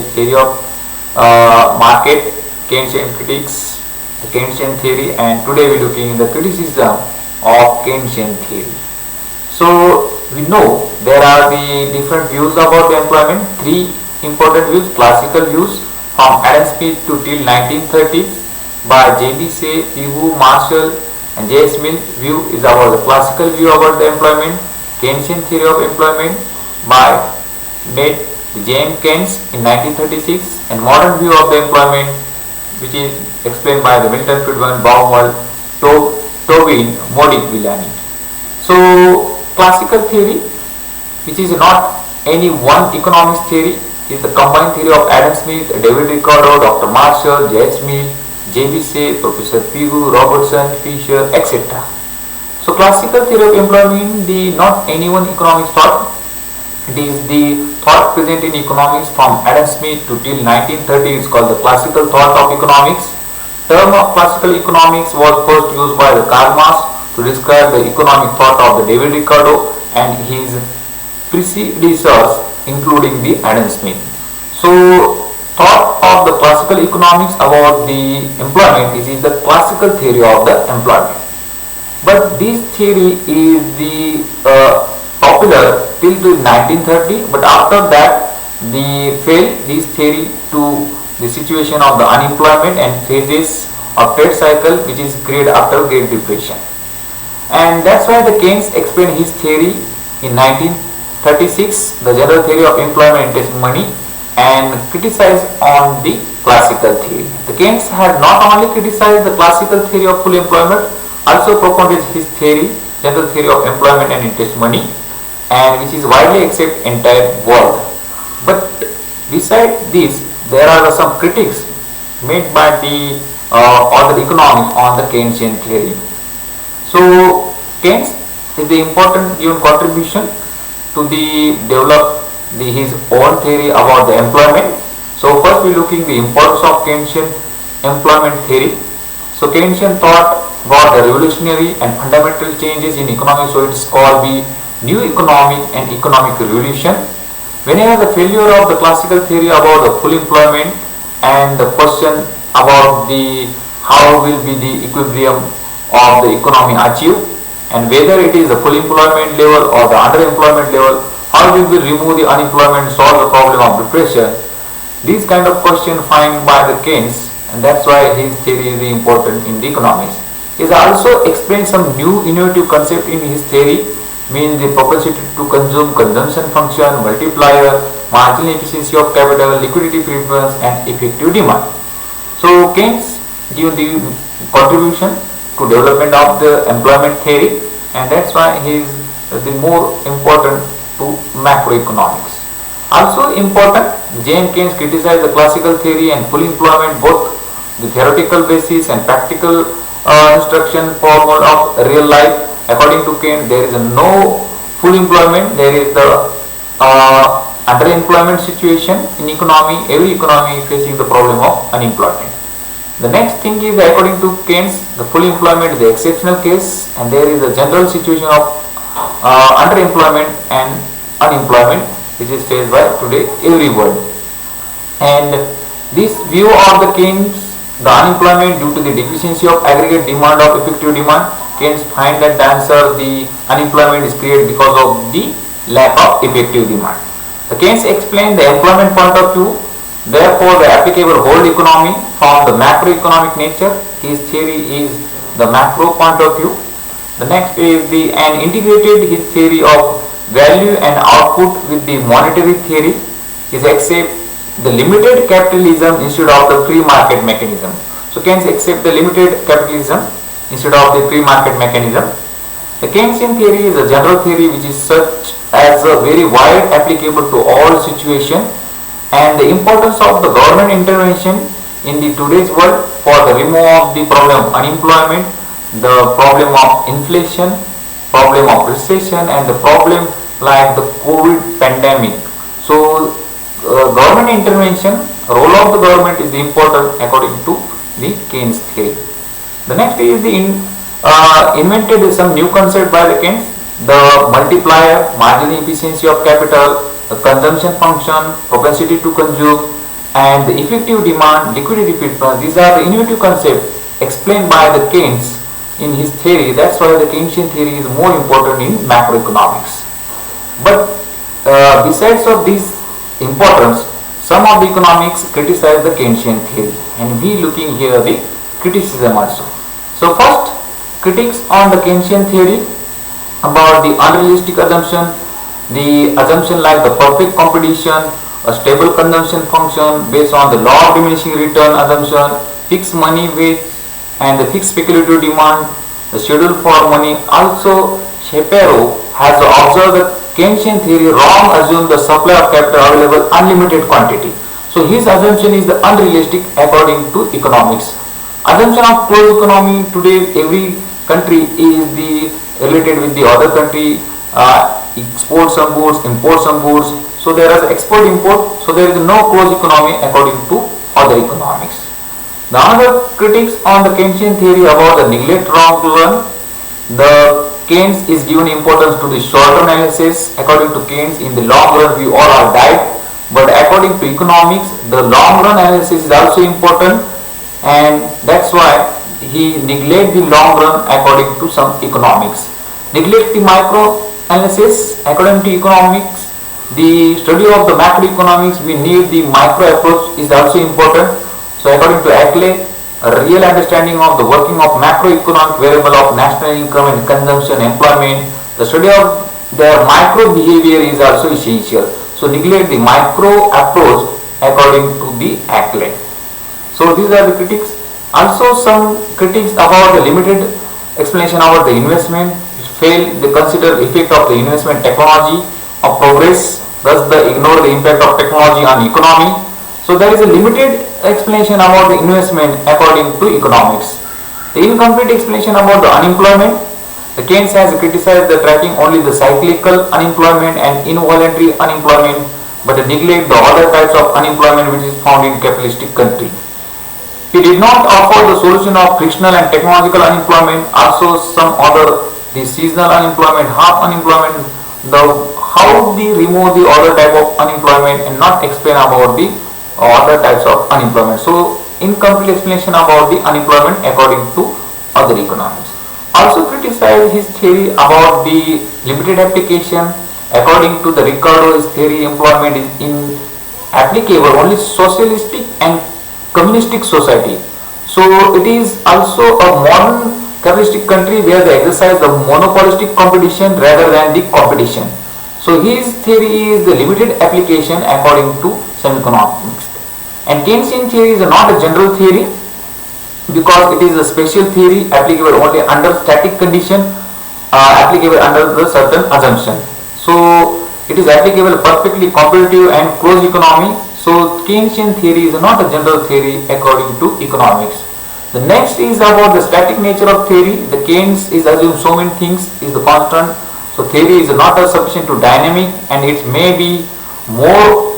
is theory of market, Keynesian critics, the Keynesian theory, and today we are looking at the criticism of Keynesian theory. So we know there are the different views about the employment. Three important views: classical views from Adam Smith to till 1930 by J.B. Say, P.W. Marshall, and J.S. Mill. View is about the classical view about the employment. Keynesian theory of employment by made J.M. Keynes in 1936, and modern view of the employment, which is explained by the Milton Friedman, Baumol, Tobin, Modic, Villani. So classical theory, which is not any one economics theory, is the combined theory of Adam Smith, David Ricardo, Dr. Marshall, J.S. Mill, J.B. Say, Professor P.W. Robertson, Fisher, etc. So classical theory of employment, the not any one economics thought. It is the thought present in economics from Adam Smith to till 1930. It's called the classical thought of economics. Term of classical economics was first used by the Karl Marx to describe the economic thought of the David Ricardo and his predecessors, including the Adam Smith. So thought of the classical economics about the employment is the classical theory of the employment. But this theory is the popular till to 1930, but after that the failed this theory to the situation of the unemployment and phases of trade cycle which is created after Great Depression. And that's why the Keynes explained his theory in 1936, the general theory of employment and money, and criticized on the classical theory. The Keynes had not only criticized the classical theory of full employment, also propounded his theory, general theory of employment and interest money, and which is widely accepted in entire world. But beside this, there are some critics made by the other economics on the Keynesian theory. So Keynes is the important given contribution to the develop his own theory about the employment. So first we are looking the importance of Keynesian employment theory. So Keynesian thought brought the revolutionary and fundamental changes in economics, so it is called the new economic and economic revolution. Whenever the failure of the classical theory about the full employment and the question about the how will be the equilibrium of the economy achieved, and whether it is the full employment level or the underemployment level, how will we remove the unemployment, solve the problem of depression, these kind of questions find by the Keynes, and that's why his theory is important in the economics. He has also explained some new innovative concept in his theory, means the propensity to consume, consumption function, multiplier, marginal efficiency of capital, liquidity preference, and effective demand. So Keynes gave the contribution to development of the employment theory, and that's why he is the more important to macroeconomics. Also important, J.M. Keynes criticized the classical theory and full employment, both the theoretical basis and practical instruction form of real life. According to Keynes, there is no full employment, there is the underemployment situation in economy. Every economy is facing the problem of unemployment. The next thing is, according to Keynes, the full employment is the exceptional case, and there is a general situation of underemployment and unemployment which is faced by today everyone. And this view of the Keynes, the unemployment due to the deficiency of aggregate demand of effective demand, Keynes find that the answer, the unemployment is created because of the lack of effective demand. The Keynes explained the employment point of view, therefore the applicable whole economy from the macroeconomic nature. His theory is the macro point of view. The next is and integrated his theory of value and output with the monetary theory. Is accept the limited capitalism instead of the free market mechanism. So Keynes accept the limited capitalism instead of the free market mechanism. The Keynesian theory is a general theory which is such as a very wide applicable to all situations, and the importance of the government intervention in the today's world for the remove of the problem of unemployment, the problem of inflation, problem of recession, and the problem like the COVID pandemic. So government intervention, role of the government is the important according to the Keynes theory. The next is the invented some new concept by the Keynes, the multiplier, marginal efficiency of capital, the consumption function, propensity to consume, and the effective demand, liquidity preference. These are the innovative concepts explained by the Keynes in his theory. That's why the Keynesian theory is more important in macroeconomics. But besides of this importance, some of the economics criticize the Keynesian theory, and we looking here the criticism also. So first, critics on the Keynesian theory about the unrealistic assumption, the assumption like the perfect competition, a stable consumption function based on the law of diminishing return assumption, fixed money weight and the fixed speculative demand, the schedule for money. Also, Shapiro has observed the Keynesian theory wrong assume the supply of capital available unlimited quantity. So his assumption is the unrealistic according to economics. Assumption of closed economy today, every country is the related with the other country, export some goods, import some goods. So there is export import. So there is no closed economy according to other economics. The other critics on the Keynesian theory about the neglect wrong run. The Keynes is given importance to the short-run analysis. According to Keynes, in the long run we all are died, but according to economics, the long-run analysis is also important, and that's why he neglect the long run according to some economics. Neglect the micro analysis according to economics. The study of the macroeconomics, we need the micro approach is also important. So according to Ackley, a real understanding of the working of macroeconomic variable of national income and consumption, employment, the study of their micro behavior is also essential. So neglect the micro approach according to the Ackley. So these are the critics. Also some critics about the limited explanation about the investment. Fail, they consider effect of the investment technology of progress, thus they ignore the impact of technology on economy. So there is a limited explanation about the investment according to economics. The incomplete explanation about the unemployment. The Keynes has criticized the tracking only the cyclical unemployment and involuntary unemployment, but neglect the other types of unemployment which is found in capitalistic country. He did not offer the solution of frictional and technological unemployment, also some other, the seasonal unemployment, half unemployment, the how they remove the other type of unemployment and not explain about the other types of unemployment. So incomplete explanation about the unemployment according to other economics. Also criticize his theory about the limited application. According to the Ricardo, his theory employment is in applicable only socialistic and communistic society. So it is also a modern capitalistic country where they exercise the monopolistic competition rather than the competition. So his theory is the limited application according to some economics. And Keynesian theory is not a general theory because it is a special theory applicable only under static condition, applicable under the certain assumption. So it is applicable perfectly competitive and closed economy. So Keynesian theory is not a general theory according to economics. The next is about the static nature of theory. The Keynes is assumed so many things is the constant. So theory is not sufficient to dynamic, and it may be more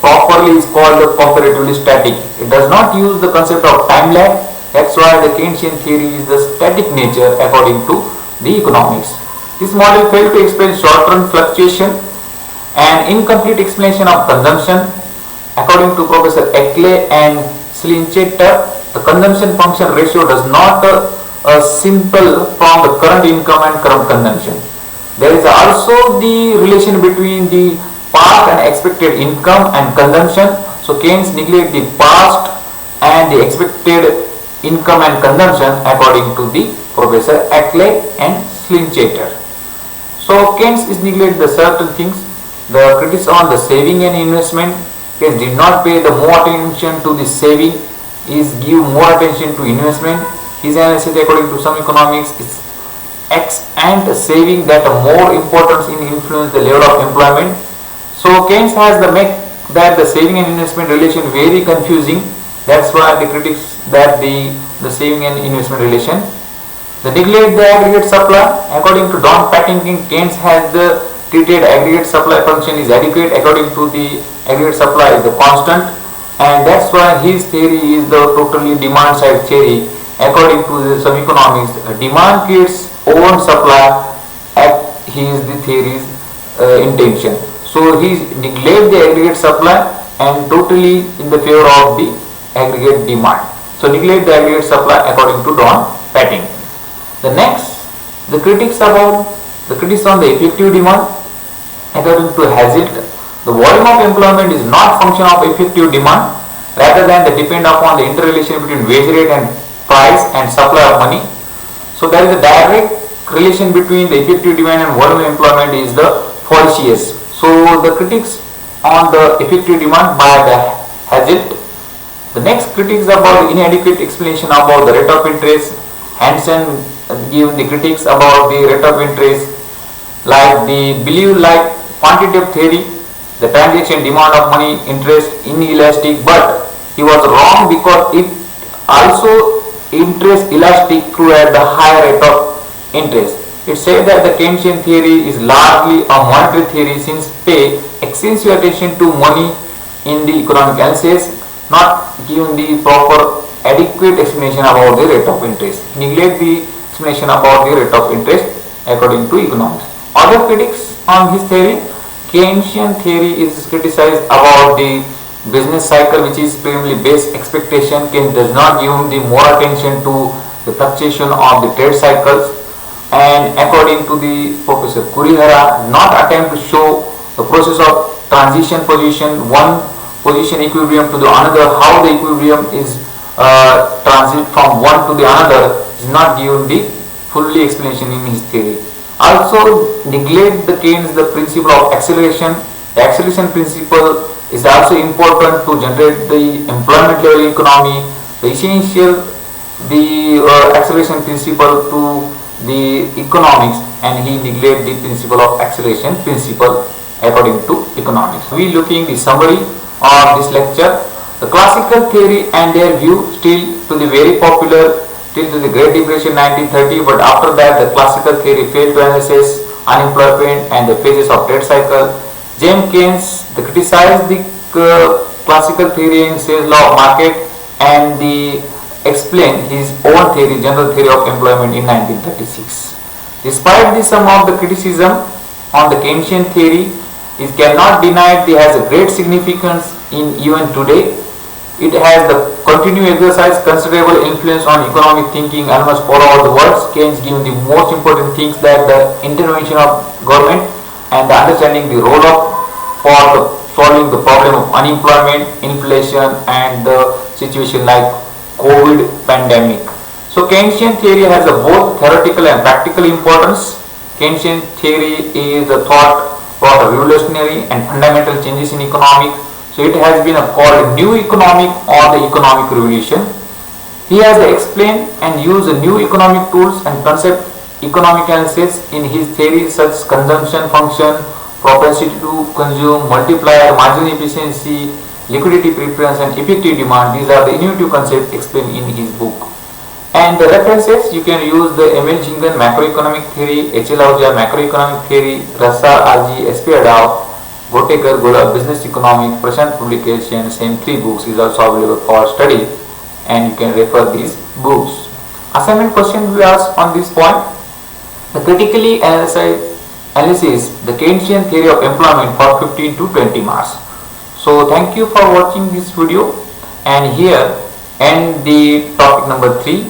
properly is called the comparatively static. It does not use the concept of time lag. That's why the Keynesian theory is the static nature according to the economics. This model failed to explain short-term fluctuation and incomplete explanation of consumption. According to Professor Ackley and Slinchetter, the consumption function ratio does not simple from the current income and current consumption. There is also the relation between the past and expected income and consumption. So Keynes neglect the past and the expected income and consumption according to the Professor Ackley and Slinchetter. So Keynes is neglect the certain things. The critics on the saving and investment. Keynes did not pay the more attention to the saving, is give more attention to investment. His analysis according to some economics is ex ante saving that a more importance in influence the level of employment. So Keynes has the make that the saving and investment relation very confusing. That's why the critics that the saving and investment relation. The neglect the aggregate supply. According to Don Paddington, Keynes has the treated aggregate supply function is adequate. According to the aggregate supply is the constant, and that's why his theory is the totally demand side theory. According to some economics, demand creates own supply at his the theory's intention. So he neglect the aggregate supply and totally in the favor of the aggregate demand. So neglect the aggregate supply according to Don Paddington. The next, the critics on the effective demand according to Hazlitt. The volume of employment is not function of effective demand rather than they depend upon the interrelation between wage rate and price and supply of money. So there is a direct relation between the effective demand and volume of employment is the fallacious. So the critics on the effective demand by the Hazlitt. The next critics about the inadequate explanation about the rate of interest. Hansen give the critics about the rate of interest like the believe like quantitative theory, the transaction demand of money interest inelastic, but he was wrong because it also interest elastic through at the higher rate of interest. It said that the Keynesian theory is largely a monetary theory since pay excessive attention to money in the economic analysis, not given the proper adequate explanation about the rate of interest. Neglect the explanation about the rate of interest according to economics. Other critics on his theory, Keynesian theory is criticized about the business cycle which is primarily base expectation. Keynes does not give the more attention to the fluctuation of the trade cycles, and according to the Professor Kurihara, not attempt to show the process of transition position, one position equilibrium to the another, how the equilibrium is transit from one to the another is not given the fully explanation in his theory. Also neglect the Keynes the principle of acceleration. The acceleration principle is also important to generate the employment level economy. The essential the acceleration principle to the economics, and he neglect the principle of acceleration principle according to economics. We looking the summary of this lecture. The classical theory and their view still to the very popular till to the Great Depression 1930, but after that the classical theory failed to analyze unemployment and the phases of trade cycle. James Keynes criticized the classical theory and says law of market, and the explained his own theory, general theory of employment in 1936. Despite the some of the criticism on the Keynesian theory, it cannot deny it has a great significance in even today. It has the continued exercise considerable influence on economic thinking almost all over the world. Keynes given the most important things that the intervention of government and the understanding the role of for the solving the problem of unemployment, inflation, and the situation like COVID pandemic. So Keynesian theory has a both theoretical and practical importance. Keynesian theory is a thought for revolutionary and fundamental changes in economics. So it has been called new economic or the economic revolution. He has explained and used new economic tools and concept economic analysis in his theory such as consumption function, propensity to consume, multiplier, marginal efficiency, liquidity preference, and effective demand. These are the innovative concepts explained in his book. And the references, you can use the Emil Jingen macroeconomic theory, H.L. Ahuja macroeconomic theory, Rasa R.G. S.P. Adhav, Gotekar Gola business economics, Prashant publication, same 3 books is also available for study, and you can refer these books. Assignment question we ask on this point. The critically analysis the Keynesian theory of employment for 15 to 20 marks. So thank you for watching this video, and here end the topic number 3.